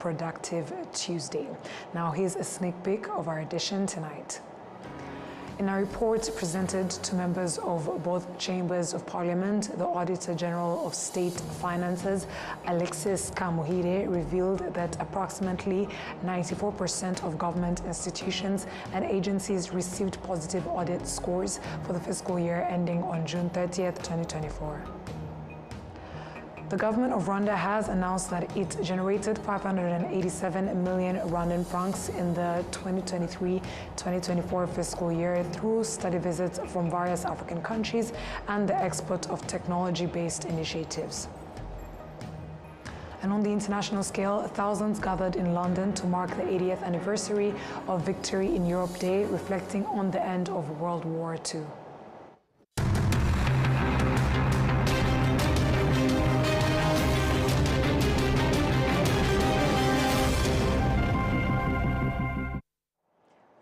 Productive Tuesday. Now here's a sneak peek of our edition tonight. In a report presented to members of both chambers of parliament, the Auditor General of State Finances, Alexis Kamuhire, revealed that approximately 94% of government institutions and agencies received positive audit scores for the fiscal year ending on June 30th, 2024. The government of Rwanda has announced that it generated 587 million Rwandan francs in the 2023-2024 fiscal year through study visits from various African countries and the export of technology-based initiatives. And on the international scale, thousands gathered in London to mark the 80th anniversary of Victory in Europe Day, reflecting on the end of World War II.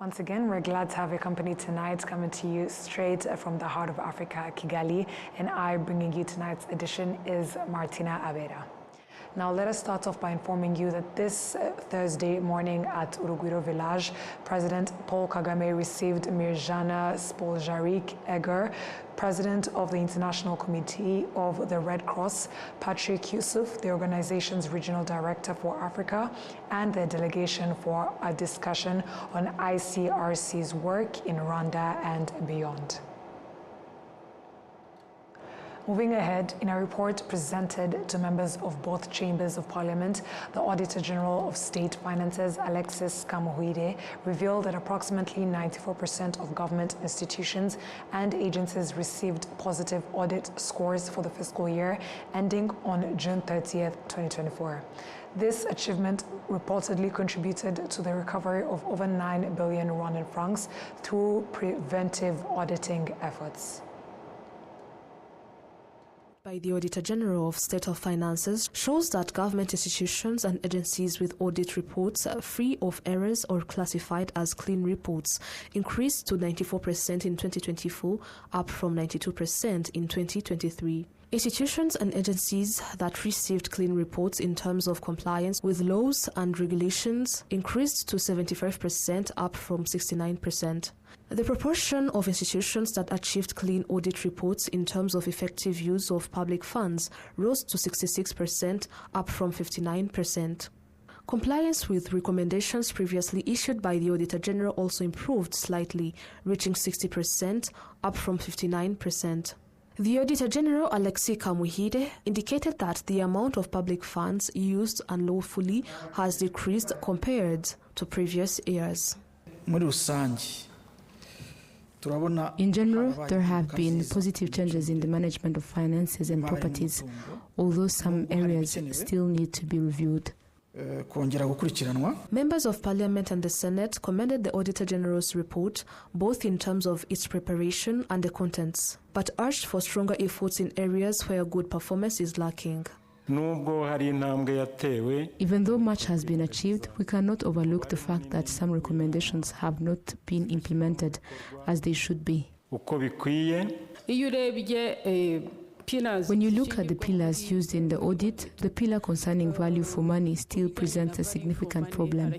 Once again, we're glad to have your company tonight, coming to you straight from the heart of Africa, Kigali, and I bringing you tonight's edition is Martina Abera. Now, let us start off by informing you that this Thursday morning at Urugwiro Village, President Paul Kagame received Mirjana Spoljarik-Egger, President of the International Committee of the Red Cross, Patrick Yusuf, the organization's Regional Director for Africa, and their delegation for a discussion on ICRC's work in Rwanda and beyond. Moving ahead, in a report presented to members of both chambers of parliament, the Auditor General of State Finances, Alexis Kamuhire, revealed that approximately 94% of government institutions and agencies received positive audit scores for the fiscal year ending on June 30th, 2024. This achievement reportedly contributed to the recovery of over 9 billion Rwandan francs through preventive auditing efforts. By the Auditor General of State of Finances shows that government institutions and agencies with audit reports free of errors or classified as clean reports increased to 94% in 2024, up from 92% in 2023. Institutions and agencies that received clean reports in terms of compliance with laws and regulations increased to 75%, up from 69%. The proportion of institutions that achieved clean audit reports in terms of effective use of public funds rose to 66%, up from 59%. Compliance with recommendations previously issued by the Auditor General also improved slightly, reaching 60%, up from 59%. The Auditor General, Alexis Kamuhire, indicated that the amount of public funds used unlawfully has decreased compared to previous years. In general, there have been positive changes in the management of finances and properties, although some areas still need to be reviewed. Members of Parliament and the Senate commended the Auditor General's report, both in terms of its preparation and the contents, but urged for stronger efforts in areas where good performance is lacking. Even though much has been achieved, we cannot overlook the fact that some recommendations have not been implemented as they should be. When you look at the pillars used in the audit, the pillar concerning value for money still presents a significant problem. We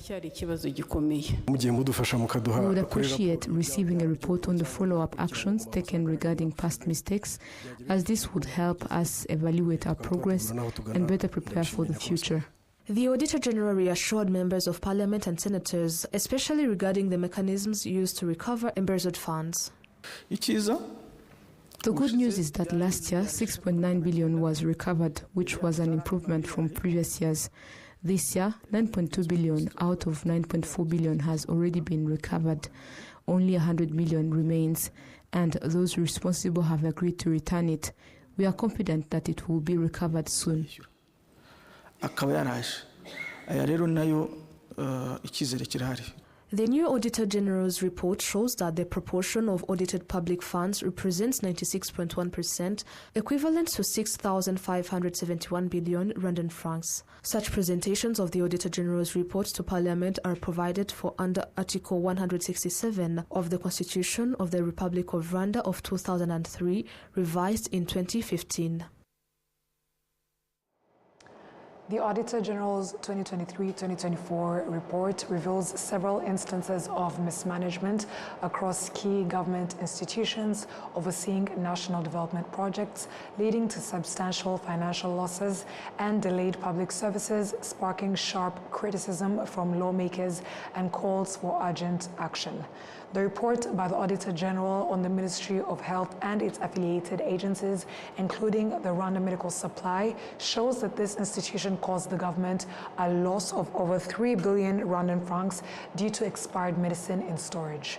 would appreciate receiving a report on the follow-up actions taken regarding past mistakes, as this would help us evaluate our progress and better prepare for the future. The Auditor General reassured members of Parliament and senators, especially regarding the mechanisms used to recover embezzled funds. The good news is that last year, 6.9 billion was recovered, which was an improvement from previous years. This year, 9.2 billion out of 9.4 billion has already been recovered. Only 100 million remains, and those responsible have agreed to return it. We are confident that it will be recovered soon. The new Auditor General's report shows that the proportion of audited public funds represents 96.1%, equivalent to 6,571 billion Rwandan francs. Such presentations of the Auditor General's report to Parliament are provided for under Article 167 of the Constitution of the Republic of Rwanda of 2003, revised in 2015. The Auditor General's 2023-2024 report reveals several instances of mismanagement across key government institutions overseeing national development projects, leading to substantial financial losses and delayed public services, sparking sharp criticism from lawmakers and calls for urgent action. The report by the Auditor General on the Ministry of Health and its affiliated agencies, including the Rwanda Medical Supply, shows that this institution caused the government a loss of over 3 billion Rwandan francs due to expired medicine in storage.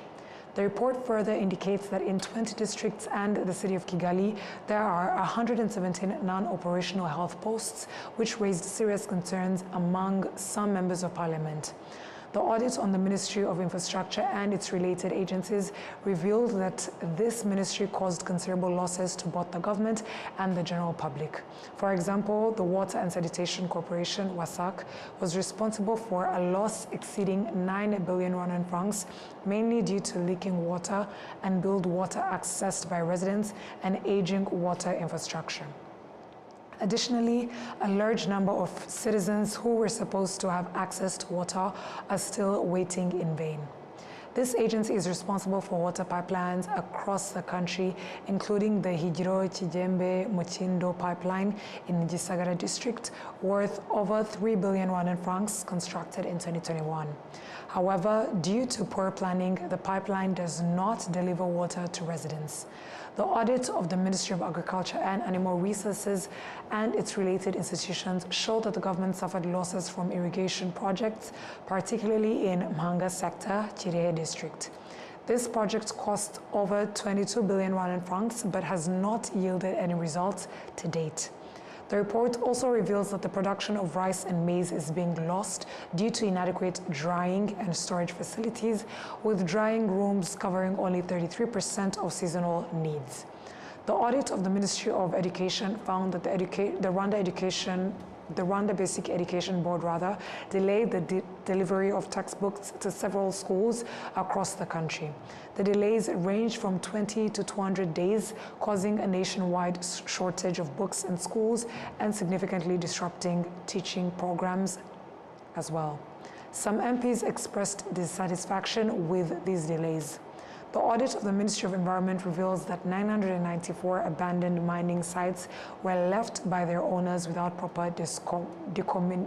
The report further indicates that in 20 districts and the city of Kigali, there are 117 non-operational health posts, which raised serious concerns among some members of parliament. The audit on the Ministry of Infrastructure and its related agencies revealed that this ministry caused considerable losses to both the government and the general public. For example, the Water and Sanitation Corporation, WASAC, was responsible for a loss exceeding 9 billion Rwandan francs, mainly due to leaking water and billed water accessed by residents and aging water infrastructure. Additionally, a large number of citizens who were supposed to have access to water are still waiting in vain. This agency is responsible for water pipelines across the country, including the Higiro Kijembe Muchindo pipeline in Gisagara district, worth over 3 billion Rwandan francs, constructed in 2021. However, due to poor planning, the pipeline does not deliver water to residents. The audit of the Ministry of Agriculture and Animal Resources and its related institutions showed that the government suffered losses from irrigation projects, particularly in Mhanga sector, Kirehe district. This project cost over 22 billion Rwandan francs, but has not yielded any results to date. The report also reveals that the production of rice and maize is being lost due to inadequate drying and storage facilities, with drying rooms covering only 33% of seasonal needs. The audit of the Ministry of Education found that the Rwanda Basic Education Board delayed the delivery of textbooks to several schools across the country. The delays range from 20 to 200 days, causing a nationwide shortage of books in schools and significantly disrupting teaching programs as well. Some MPs expressed dissatisfaction with these delays. The audit of the Ministry of Environment reveals that 994 abandoned mining sites were left by their owners without proper decommissioning.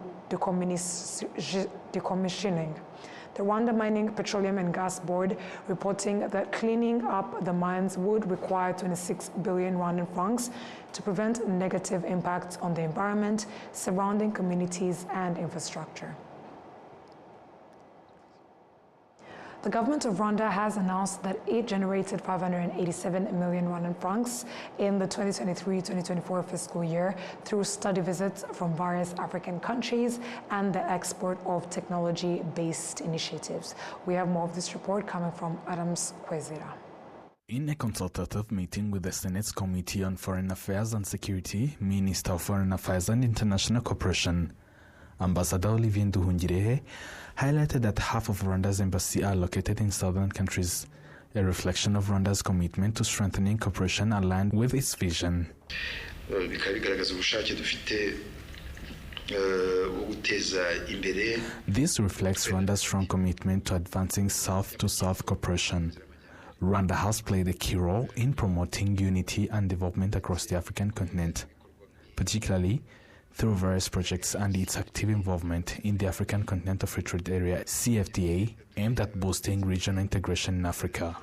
The Rwanda Mining, Petroleum and Gas Board reporting that cleaning up the mines would require 26 billion Rwandan francs to prevent negative impacts on the environment, surrounding communities and infrastructure. The government of Rwanda has announced that it generated 587 million Rwandan francs in the 2023-2024 fiscal year through study visits from various African countries and the export of technology-based initiatives. We have more of this report coming from Adams Kwezira. In a consultative meeting with the Senate's Committee on Foreign Affairs and Security, Minister of Foreign Affairs and International Cooperation, Ambassador Olivier Nduhungirehe, highlighted that half of Rwanda's embassy are located in southern countries, a reflection of Rwanda's commitment to strengthening cooperation aligned with its vision. This reflects Rwanda's strong commitment to advancing South-to-South cooperation. Rwanda has played a key role in promoting unity and development across the African continent, particularly through various projects and its active involvement in the African Continental Free Trade Area (CFTA), aimed at boosting regional integration in Africa.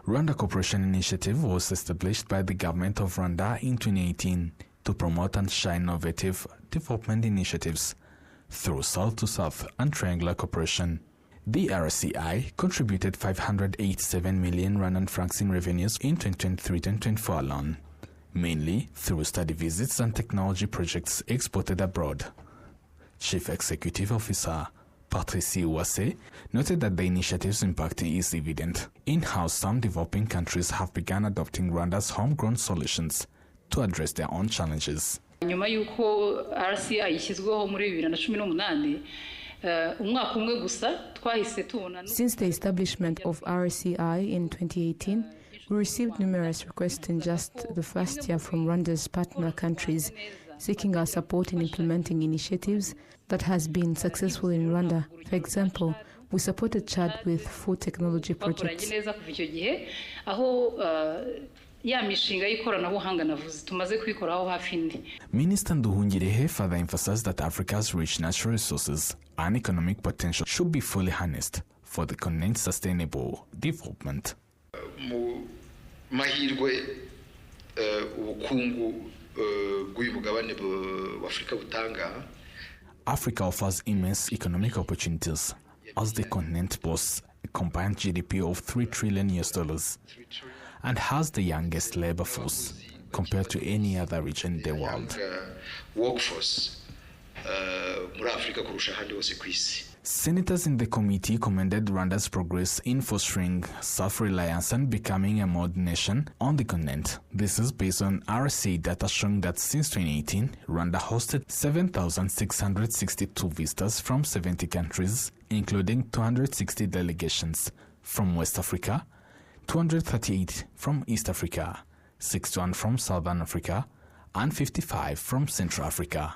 Rwanda Cooperation Initiative was established by the government of Rwanda in 2018 to promote and share innovative development initiatives through South-to-South and triangular cooperation. The RCI contributed 587 million Rwandan francs in revenues in 2023-2024 alone, mainly through study visits and technology projects exported abroad. Chief Executive Officer Patricie Uwase noted that the initiative's impact is evident in how some developing countries have begun adopting Rwanda's homegrown solutions to address their own challenges. Nyuma yuko RCI ishyizweho muri 2018 Since the establishment of RCI in 2018, We received numerous requests in just the first year from Rwanda's partner countries, seeking our support in implementing initiatives that has been successful in Rwanda. For example, we supported Chad with food technology projects. Minister Nduhungirehe further emphasized that Africa's rich natural resources and economic potential should be fully harnessed for the continent's sustainable development. Africa offers immense economic opportunities as the continent boasts a combined GDP of $3 trillion and has the youngest labor force compared to any other region in the world. Senators in the committee commended Rwanda's progress in fostering self-reliance and becoming a modern nation on the continent. This is based on RSA data showing that since 2018, Rwanda hosted 7,662 visitors from 70 countries, including 260 delegations from West Africa, 238 from East Africa, 61 from Southern Africa, and 55 from Central Africa.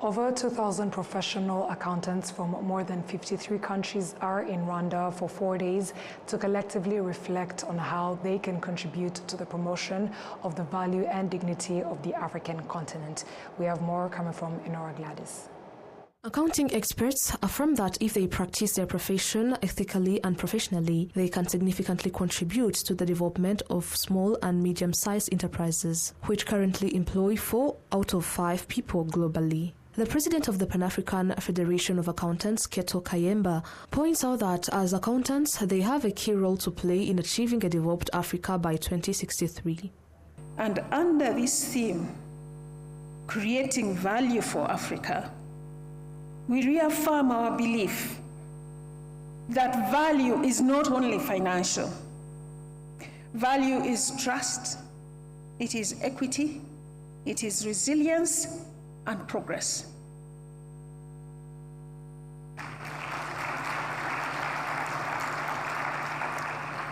Over 2,000 professional accountants from more than 53 countries are in Rwanda for 4 days to collectively reflect on how they can contribute to the promotion of the value and dignity of the African continent. We have more coming from Enora Gladys. Accounting experts affirm that if they practice their profession ethically and professionally, they can significantly contribute to the development of small and medium-sized enterprises, which currently employ 4 out of 5 people globally. The president of the Pan-African Federation of Accountants, Keto Kayemba, points out that as accountants, they have a key role to play in achieving a developed Africa by 2063. And under this theme, creating value for Africa, we reaffirm our belief that value is not only financial. Value is trust, it is equity, it is resilience, and progress.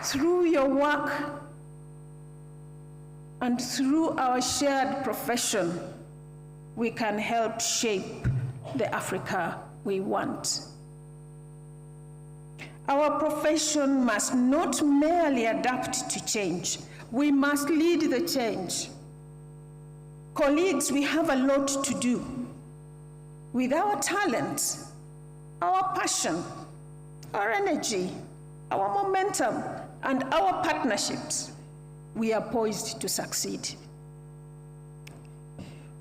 Through your work and through our shared profession, we can help shape the Africa we want. Our profession must not merely adapt to change, we must lead the change. Colleagues, we have a lot to do. With our talent, our passion, our energy, our momentum, and our partnerships, we are poised to succeed.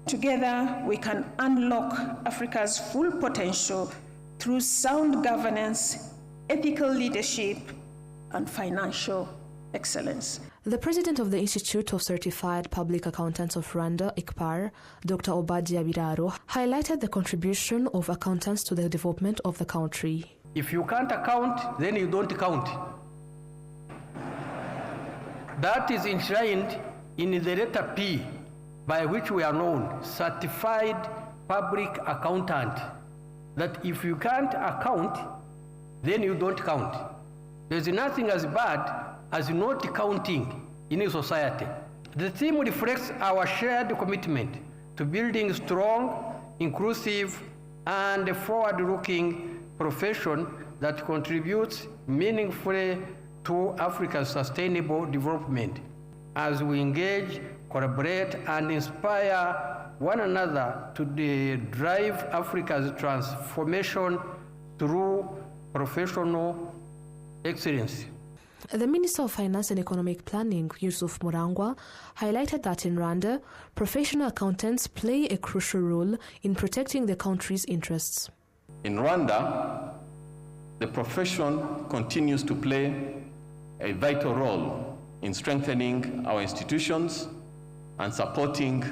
Together, we can unlock Africa's full potential through sound governance, ethical leadership, and financial excellence. The president of the Institute of Certified Public Accountants of Rwanda, ICPAR, Dr. Obadia Biraro, highlighted the contribution of accountants to the development of the country. If you can't account, then you don't count. That is enshrined in the letter P, by which we are known, Certified Public Accountant, that if you can't account, then you don't count. There's nothing as bad as not counting in a society. The theme reflects our shared commitment to building strong, inclusive, and forward-looking profession that contributes meaningfully to Africa's sustainable development. As we engage, collaborate, and inspire one another to drive Africa's transformation through professional excellence. The Minister of Finance and Economic Planning, Yusuf Murangwa, highlighted that in Rwanda, professional accountants play a crucial role in protecting the country's interests. In Rwanda, the profession continues to play a vital role in strengthening our institutions and supporting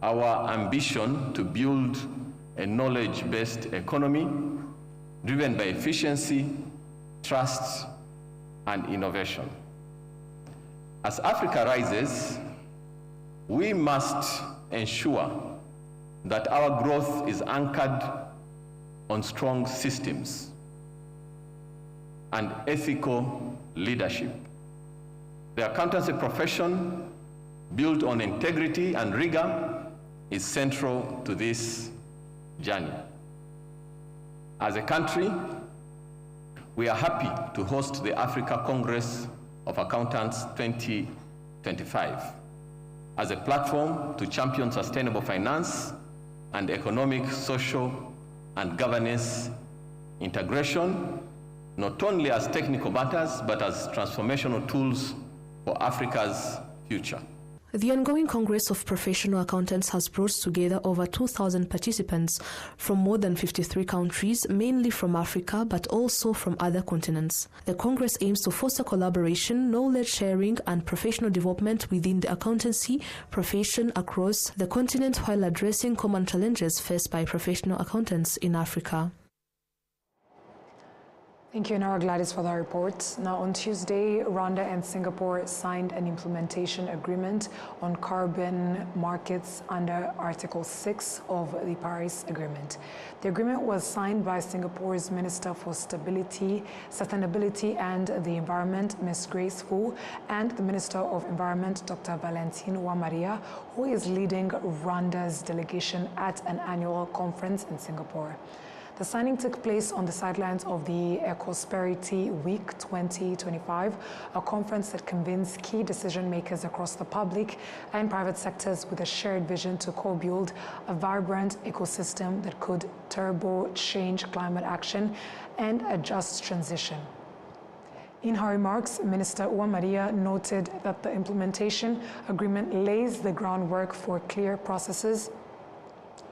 our ambition to build a knowledge-based economy driven by efficiency, trust, and innovation. As Africa rises, we must ensure that our growth is anchored on strong systems and ethical leadership. The accountancy profession, built on integrity and rigor, is central to this journey. As a country, we are happy to host the Africa Congress of Accountants 2025 as a platform to champion sustainable finance and economic, social, and governance integration, not only as technical matters, but as transformational tools for Africa's future. The ongoing Congress of Professional Accountants has brought together over 2,000 participants from more than 53 countries, mainly from Africa, but also from other continents. The Congress aims to foster collaboration, knowledge sharing, and professional development within the accountancy profession across the continent while addressing common challenges faced by professional accountants in Africa. Thank you, Nara Gladys, for that report. Now, on Tuesday, Rwanda and Singapore signed an implementation agreement on carbon markets under Article 6 of the Paris Agreement. The agreement was signed by Singapore's Minister for Stability, Sustainability and the Environment, Ms. Grace Fu, and the Minister of Environment, Dr. Valentine Uwamaria, who is leading Rwanda's delegation at an annual conference in Singapore. The signing took place on the sidelines of the Ecosperity Week 2025, a conference that convenes key decision makers across the public and private sectors with a shared vision to co-build a vibrant ecosystem that could turbo-change climate action and a just transition. In her remarks, Minister Uwamaria noted that the implementation agreement lays the groundwork for clear processes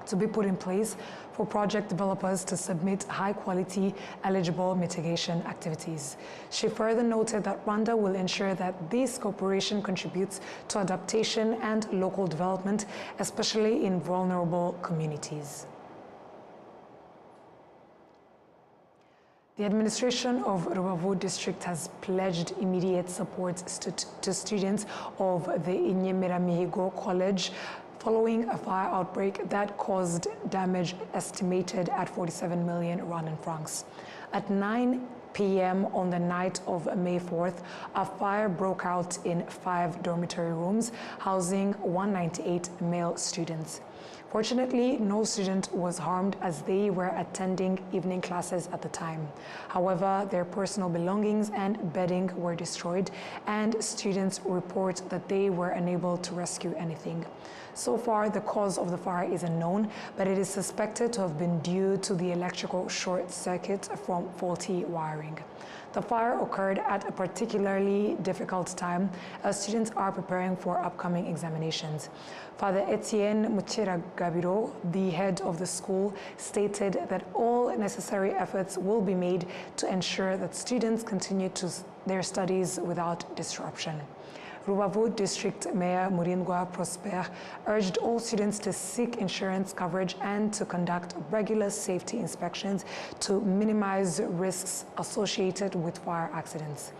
to be put in place for project developers to submit high-quality, eligible mitigation activities. She further noted that Rwanda will ensure that this cooperation contributes to adaptation and local development, especially in vulnerable communities. The administration of Rwanda district has pledged immediate support to students of the Inyemeramihigo College following a fire outbreak that caused damage estimated at 47 million Rwandan francs. At 9 p.m. on the night of May 4th, a fire broke out in 5 dormitory rooms housing 198 male students. Fortunately, no student was harmed as they were attending evening classes at the time. However, their personal belongings and bedding were destroyed, and students report that they were unable to rescue anything. So far, the cause of the fire is unknown, but it is suspected to have been due to the electrical short circuit from faulty wiring. The fire occurred at a particularly difficult time as students are preparing for upcoming examinations. Father Etienne Muchiragabiro, the head of the school, stated that all necessary efforts will be made to ensure that students continue their studies without disruption. Rubavu District Mayor Murindwa Prosper urged all students to seek insurance coverage and to conduct regular safety inspections to minimize risks associated with fire accidents.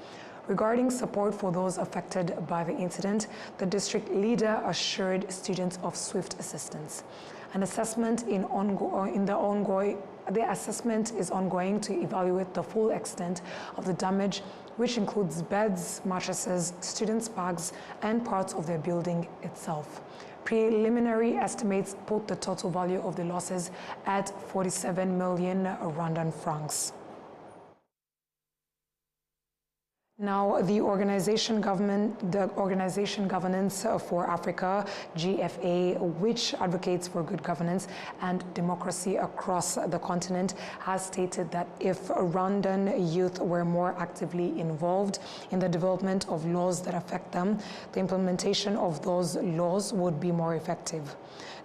Regarding support for those affected by the incident, the district leader assured students of swift assistance. An assessment the assessment is ongoing to evaluate the full extent of the damage, which includes beds, mattresses, students' bags, and parts of their building itself. Preliminary estimates put the total value of the losses at 47 million Rwandan francs. Now, the Organization Governance for Africa, GFA, which advocates for good governance and democracy across the continent, has stated that if Rwandan youth were more actively involved in the development of laws that affect them, the implementation of those laws would be more effective.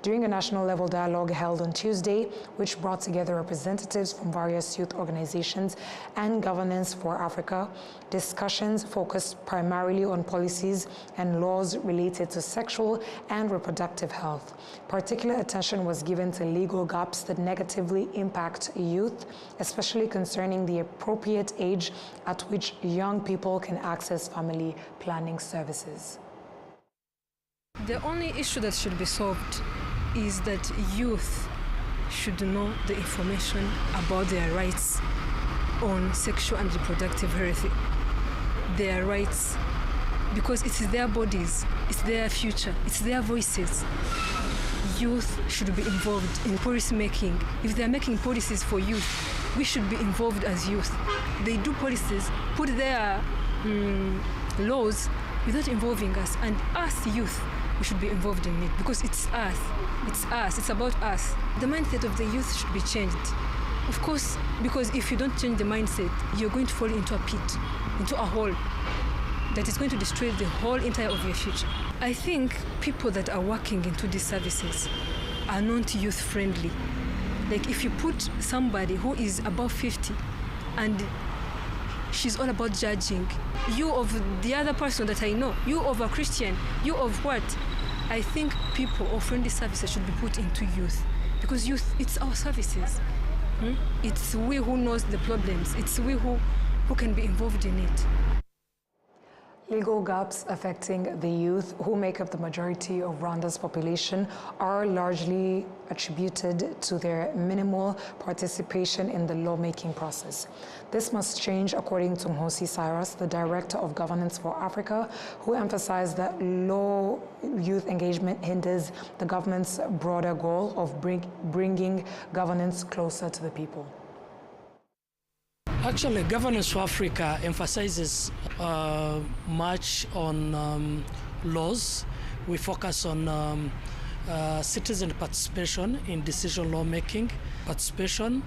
During a national-level dialogue held on Tuesday, which brought together representatives from various youth organizations and Governance for Africa, discussions focused primarily on policies and laws related to sexual and reproductive health. Particular attention was given to legal gaps that negatively impact youth, especially concerning the appropriate age at which young people can access family planning services. The only issue that should be solved is that youth should know the information about their rights on sexual and reproductive health, their rights, because it's their bodies, it's their future, it's their voices. Youth should be involved in policy making. If they're making policies for youth, we should be involved as youth. They do policies, put their laws without involving us, and us youth, we should be involved in it because it's us, it's about us. The mindset of the youth should be changed. Of course, because if you don't change the mindset, you're going to fall into a pit, into a hole that is going to destroy the whole entire of your future. I think people that are working into these services are not youth friendly. Like if you put somebody who is above 50 and she's all about judging, you of the other person that I know, you of a Christian, you of what? I think people or friendly services should be put into youth because youth, it's our services. It's we who knows the problems. It's we who can be involved in it. Legal gaps affecting the youth, who make up the majority of Rwanda's population, are largely attributed to their minimal participation in the lawmaking process. This must change, according to Mhosi Cyrus, the Director of Governance for Africa, who emphasized that low youth engagement hinders the government's broader goal of bringing governance closer to the people. Actually, Governance for Africa emphasizes much on laws. We focus on citizen participation in decision lawmaking, participation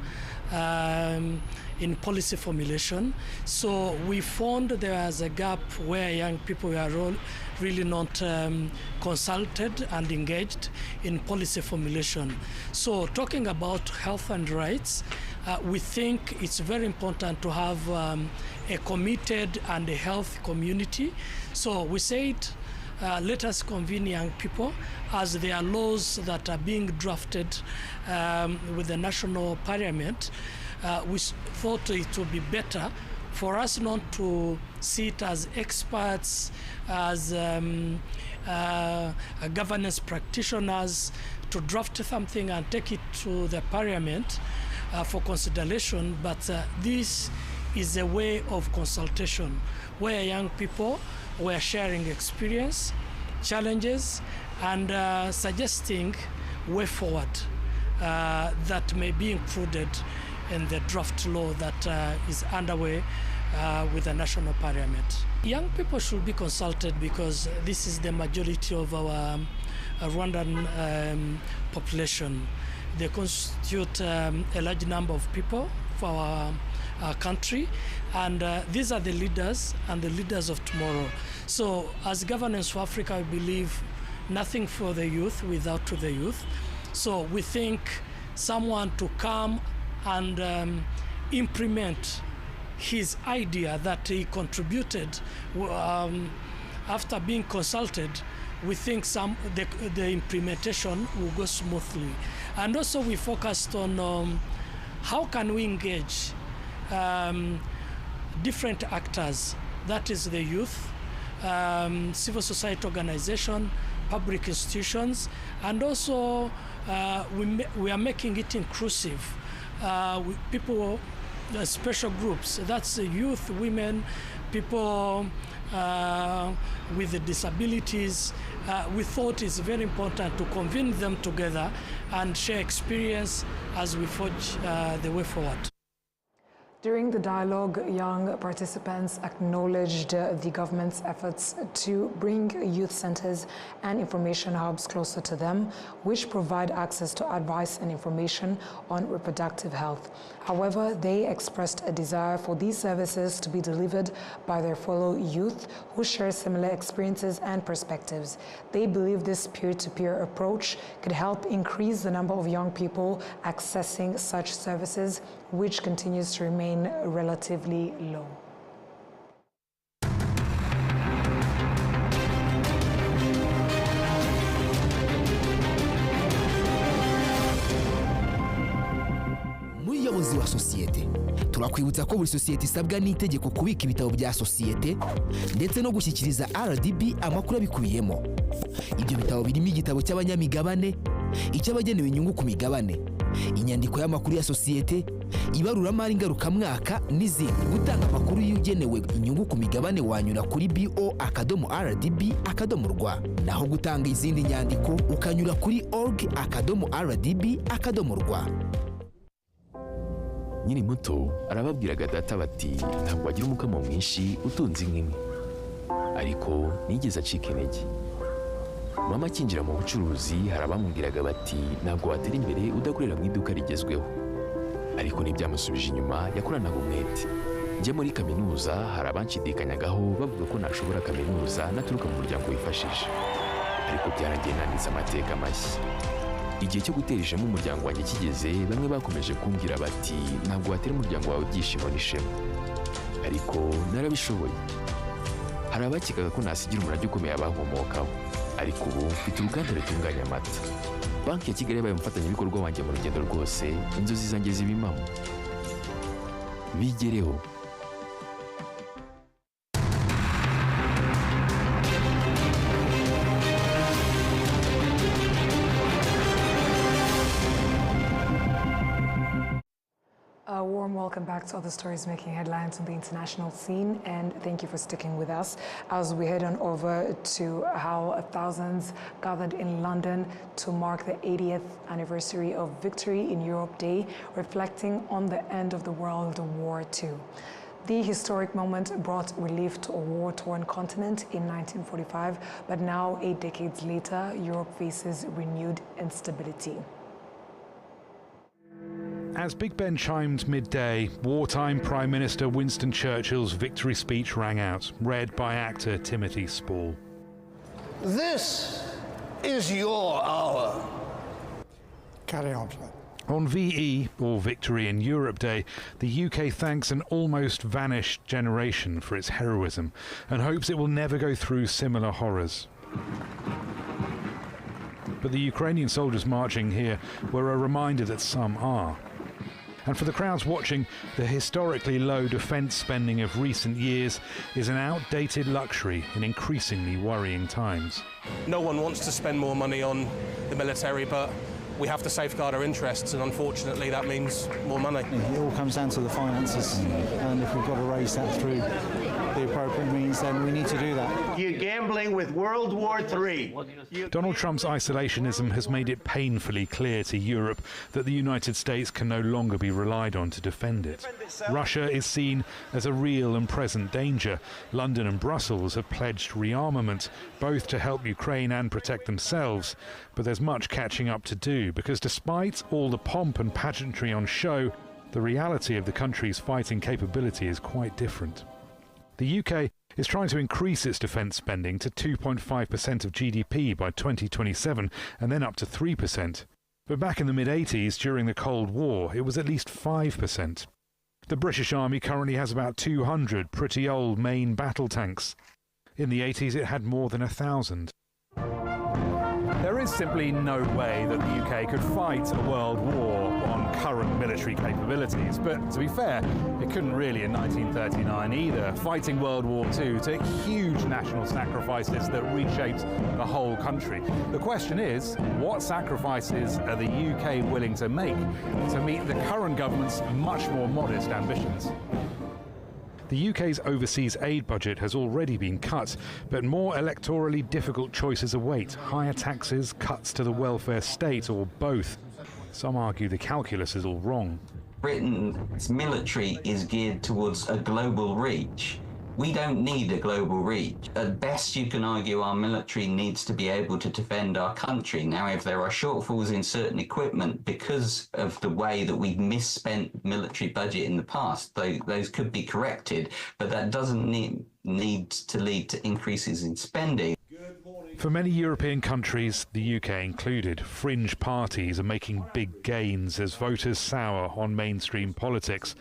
in policy formulation. So we found there was a gap where young people were really not consulted and engaged in policy formulation. So talking about health and rights, we think it's very important to have a committed and a health community. So we said, let us convene young people as there are laws that are being drafted with the national parliament. We thought it would be better for us not to sit as experts, as governance practitioners, to draft something and take it to the parliament for consideration, but this is a way of consultation where young people were sharing experience, challenges, and suggesting way forward that may be included in the draft law that is underway with the national parliament. Young people should be consulted because this is the majority of our Rwandan population. They constitute a large number of people for our country, and these are the leaders and the leaders of tomorrow. So as Governance for Africa, we believe nothing for the youth without the youth. So we think someone to come and implement his idea that he contributed after being consulted, we think the implementation will go smoothly. And also we focused on how can we engage different actors, that is the youth, civil society organization, public institutions, and also we are making it inclusive. With people, special groups, that's youth, women, people with disabilities. We thought it's very important to convene them together and share experience as we forge the way forward. During the dialogue, young participants acknowledged the government's efforts to bring youth centers and information hubs closer to them, which provide access to advice and information on reproductive health. However, they expressed a desire for these services to be delivered by their fellow youth who share similar experiences and perspectives. They believe this peer-to-peer approach could help increase the number of young people accessing such services, which continues to remain relatively low. Muyobozi wa sosiyete, turakwibutsa ko buri sosiyete isabwa n'itegeko kubika ibitabo bya sosiyete ndetse no gushyikiriza RDB amakuru abikubiyemo. Ibyo bitabo birimo igitabo cy'abanyamigabane, icy'abagenewe inyungu ku migabane, inyandiko y'amakuru ya sosiyete, ibaruramari ngarukamwaka n'izindi. Gutanga amakuru y'ugenewe inyungu ku migabane wanyura kuri bo.rdb.rwa, naho gutanga izindi nyandiko ukanyura kuri org.rdb.rwa. Nyiri muto arababwiraga data bati ntabwo wagira umukamo mwinshi utunze inkimwe, ariko nigeze acika intege. Mama akinjira mu bucuruzi hari abamubwiraga bati ntabwo watera imbere udakorera mu iduka rigezweho, ariko ntibyamusubije inyuma, yakoranaga umwete. Njye muri kaminuza hari abanshidikanyagaho bavuga ko nashobora kaminuza naturuka mu muryango wifashije, ariko byarangiye nanditse amateka mashya. Igihe cyo gutera ishema umuryango wanjye kigeze, bamwe bakomeje kumbwira bati ntabwo watera umuryango wawe ibyishimo n'ishema, ariko narabishoboye. Hari abakekaga ko nasigira umurage ukomeye abankomokaho, ariko ubu mfite uruganda rutunganya amata. Banki ya Kigali yabaye umufatanyabikorwa wanjye mu rugendo rwose, inzozi zanjye ziba impamo. Bigereho. A warm welcome back to other stories making headlines on the international scene, and thank you for sticking with us as we head on over to how thousands gathered in London to mark the 80th anniversary of Victory in Europe Day, reflecting on the end of the World War II. The historic moment brought relief to a war-torn continent in 1945, but now, 8 decades later, Europe faces renewed instability. As Big Ben chimed midday, wartime Prime Minister Winston Churchill's victory speech rang out, read by actor Timothy Spall. This is your hour. Carry on. On VE, or Victory in Europe Day, the UK thanks an almost vanished generation for its heroism and hopes it will never go through similar horrors. But the Ukrainian soldiers marching here were a reminder that some are. And for the crowds watching, the historically low defence spending of recent years is an outdated luxury in increasingly worrying times. No one wants to spend more money on the military, but we have to safeguard our interests, and unfortunately that means more money. It all comes down to the finances, and if we've got to raise that through the appropriate means, then we need to do that. You're gambling with World War III. Donald Trump's isolationism has made it painfully clear to Europe that the United States can no longer be relied on to defend it. Russia is seen as a real and present danger. London and Brussels have pledged rearmament, both to help Ukraine and protect themselves. But there's much catching up to do, because despite all the pomp and pageantry on show, the reality of the country's fighting capability is quite different. The UK is trying to increase its defence spending to 2.5% of GDP by 2027 and then up to 3%. But back in the mid-80s, during the Cold War, it was at least 5%. The British Army currently has about 200 pretty old main battle tanks. In the 80s, it had more than 1,000. There is simply no way that the UK could fight a world war on current military capabilities. But to be fair, it couldn't really in 1939 either. Fighting World War II took huge national sacrifices that reshaped the whole country. The question is, what sacrifices are the UK willing to make to meet the current government's much more modest ambitions? The UK's overseas aid budget has already been cut, but more electorally difficult choices await: higher taxes, cuts to the welfare state, or both. Some argue the calculus is all wrong. Britain's military is geared towards a global reach. We don't need a global reach. At best, you can argue our military needs to be able to defend our country. Now, if there are shortfalls in certain equipment because of the way that we've misspent military budget in the past, those could be corrected, but that doesn't need to lead to increases in spending. For many European countries, the UK included, fringe parties are making big gains as voters sour on mainstream politics.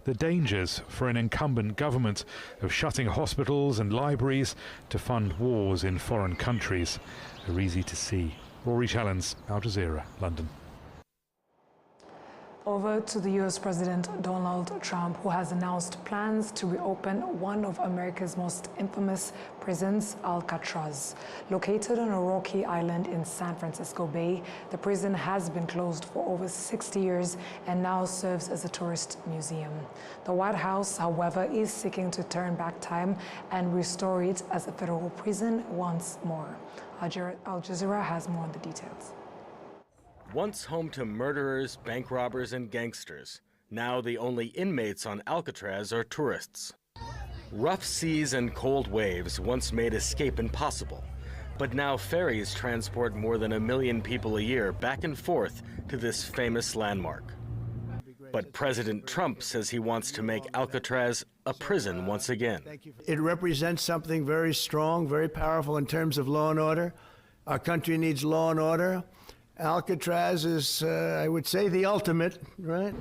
The dangers for an incumbent government of shutting hospitals and libraries to fund wars in foreign countries are easy to see. Rory Challens, Al Jazeera, London. Over to the U.S. President Donald Trump, who has announced plans to reopen one of America's most infamous prisons, Alcatraz. Located on a rocky island in San Francisco Bay, the prison has been closed for over 60 years and now serves as a tourist museum. The White House, however, is seeking to turn back time and restore it as a federal prison once more. Al Jazeera has more on the details. Once home to murderers, bank robbers, and gangsters, now the only inmates on Alcatraz are tourists. Rough seas and cold waves once made escape impossible, but now ferries transport more than 1 million people a year back and forth to this famous landmark. But President Trump says he wants to make Alcatraz a prison once again. It represents something very strong, very powerful in terms of law and order. Our country needs law and order. Alcatraz is, I would say, the ultimate, right?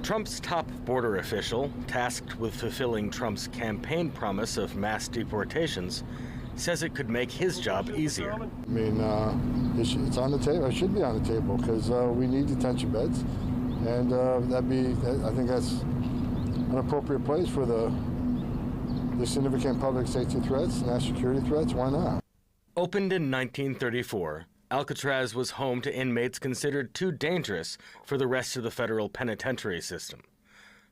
Trump's top border official, tasked with fulfilling Trump's campaign promise of mass deportations, says it could make his job easier. I mean, it's on the table. It should be on the table because we need detention beds, and I think that's an appropriate place for the significant public safety threats, national security threats. Why not? Opened in 1934. Alcatraz was home to inmates considered too dangerous for the rest of the federal penitentiary system.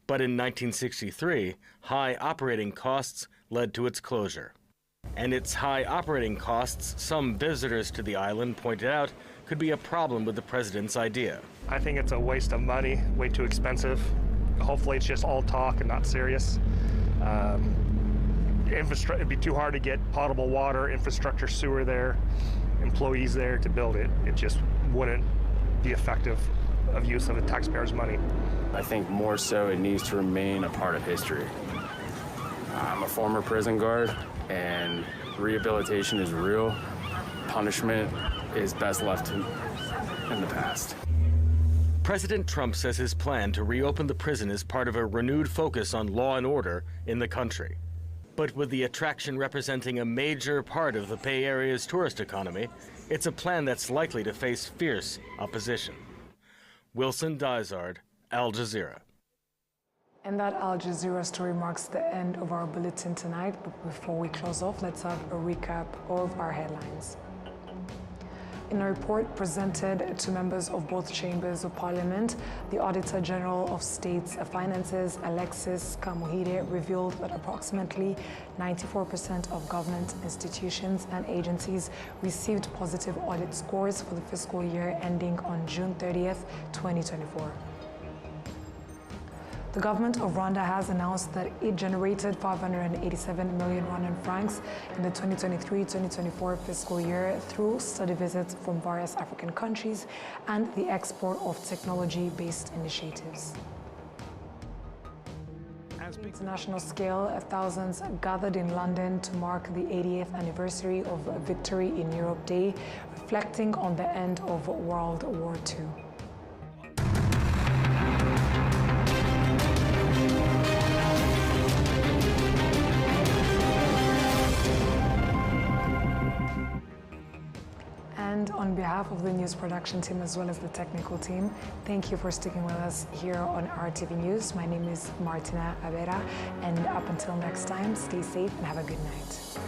But in 1963, high operating costs led to its closure. And its high operating costs, some visitors to the island pointed out, could be a problem with the president's idea. I think it's a waste of money, way too expensive. Hopefully it's just all talk and not serious. It'd be too hard to get potable water, infrastructure, sewer there, employees there to build it. It just wouldn't be effective of use of the taxpayers' money. I think more so it needs to remain a part of history. I'm a former prison guard, and rehabilitation is real. Punishment is best left in the past. President Trump says his plan to reopen the prison is part of a renewed focus on law and order in the country. But with the attraction representing a major part of the Bay Area's tourist economy, it's a plan that's likely to face fierce opposition. Wilson Dysard, Al Jazeera. And that Al Jazeera story marks the end of our bulletin tonight. But before we close off, let's have a recap of our headlines. In a report presented to members of both chambers of parliament, the Auditor General of State's Finances, Alexis Kamuhide, revealed that approximately 94% of government institutions and agencies received positive audit scores for the fiscal year ending on June 30th, 2024. The government of Rwanda has announced that it generated 587 million Rwandan francs in the 2023-2024 fiscal year through study visits from various African countries and the export of technology-based initiatives. On the international scale, thousands gathered in London to mark the 80th anniversary of Victory in Europe Day, reflecting on the end of World War II. And on behalf of the news production team as well as the technical team, thank you for sticking with us here on RTV News. My name is Martina Avera, and up until next time, stay safe and have a good night.